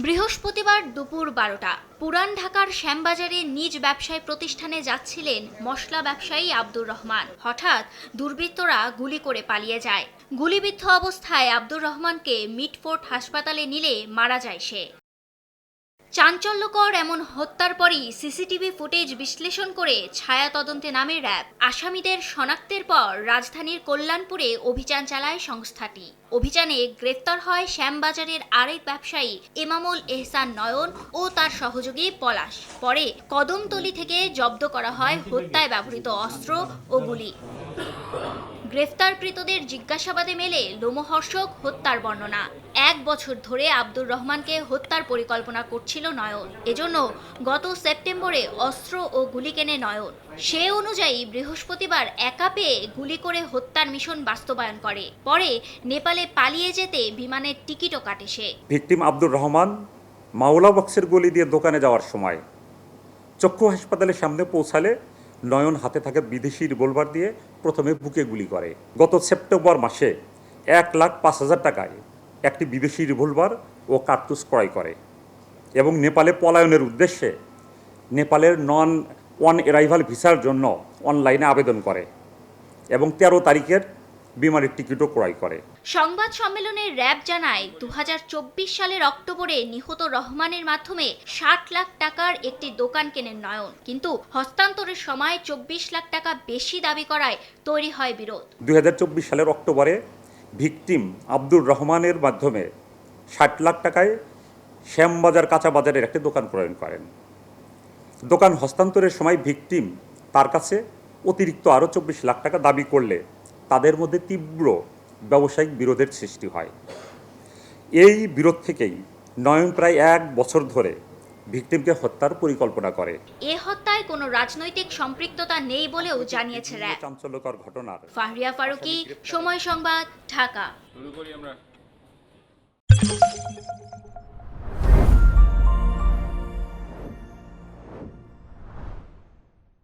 বৃহস্পতিবার দুপুর 12টা পুরান ঢাকার শ্যামবাজারে নিজ ব্যবসায় প্রতিষ্ঠানে যাচ্ছিলেন মশলা ব্যবসায়ী আব্দুর রহমান। হঠাৎ দুর্বৃত্তরা গুলি করে পালিয়ে যায়। গুলিবিদ্ধ অবস্থায় আব্দুর রহমানকে মিটফোর্ট হাসপাতালে নিলে মারা যায় সে। চাঞ্চল্যকর এমন হত্যার পরই সিসিটিভি ফুটেজ বিশ্লেষণ করে ছায়া তদন্তে নামে র্যাব। আসামিদের শনাক্তের পর রাজধানীর কল্যাণপুরে অভিযান চালায় সংস্থাটি। অভিযানে গ্রেফতার হয় শ্যামবাজারের আরেক ব্যবসায়ী এমামুল এহসান নয়ন ও তার সহযোগী পলাশ। পরে কদমতলী থেকে জব্দ করা হয় হত্যায় ব্যবহৃত অস্ত্র ও গুলি। গ্রেফতারকৃতদের জিজ্ঞাসাবাদে মেলে লোমহর্ষক হত্যার বর্ণনা। 1 বছর ধরে আব্দুর রহমানকে হত্যার পরিকল্পনা করছিল নয়ন। এজন্য গত সেপ্টেম্বরে অস্ত্র ও গুলি কেনে নয়ন। সে অনুযায়ী বৃহস্পতিবার একা পেয়ে গুলি করে হত্যার মিশন বাস্তবায়ন করে। পরে নেপালে পালিয়ে যেতে বিমানের টিকিটও কাটে সে। ভিকটিম আব্দুর রহমান মাওলা বক্সের গলি দিয়ে দোকানে যাওয়ার সময় চক্ষু হাসপাতালের সামনে পৌঁছালে নয়ন হাতে থাকা বিদেশি রিভলভার দিয়ে প্রথমে বুকে গুলি করে। গত সেপ্টেম্বর মাসে 1,05,000 টাকায় একটি বিদেশি রিভলভার ও কার্তুজ ক্রয় করে এবং নেপালে পলায়নের উদ্দেশ্যে নেপালের নন অন অ্যারাইভাল ভিসার জন্য অনলাইনে আবেদন করে এবং 13 তারিখের বিমানের টিকিটও ক্রয় করে। সংবাদ সম্মেলনে র্যাব জানায় 2024 সালের অক্টোবরে নিহত রহমানের মাধ্যমে 60 লাখ টাকার একটি দোকান কেনেন নয়ন। কিন্তু হস্তান্তরের সময় 24 লাখ টাকা বেশি দাবি করায় তৈরি হয় বিরোধ। 2024 সালের অক্টোবরে ভিকটিম আব্দুর রহমানের মাধ্যমে 60 লাখ টাকায় শ্যামবাজার কাঁচা বাজারের একটি দোকান ক্রয় করেন। দোকান হস্তান্তরের সময় ভিকটিম তার কাছে অতিরিক্ত আরও 24 লাখ টাকা দাবি করলে তাদের মধ্যে তীব্র ব্যবসায়িক বিরোধের সৃষ্টি হয়। এই বিরোধ থেকেই নয়ন প্রায় 1 বছর ধরে ভিকটিমকে হত্যার পরিকল্পনা করে। এ হত্যায় কোনো রাজনৈতিক সম্পৃক্ততা নেই বলেও জানিয়েছে র্যাব। চাঞ্চল্যকর ঘটনার ফাহরিয়া ফারুকী, সময় সংবাদ, ঢাকা।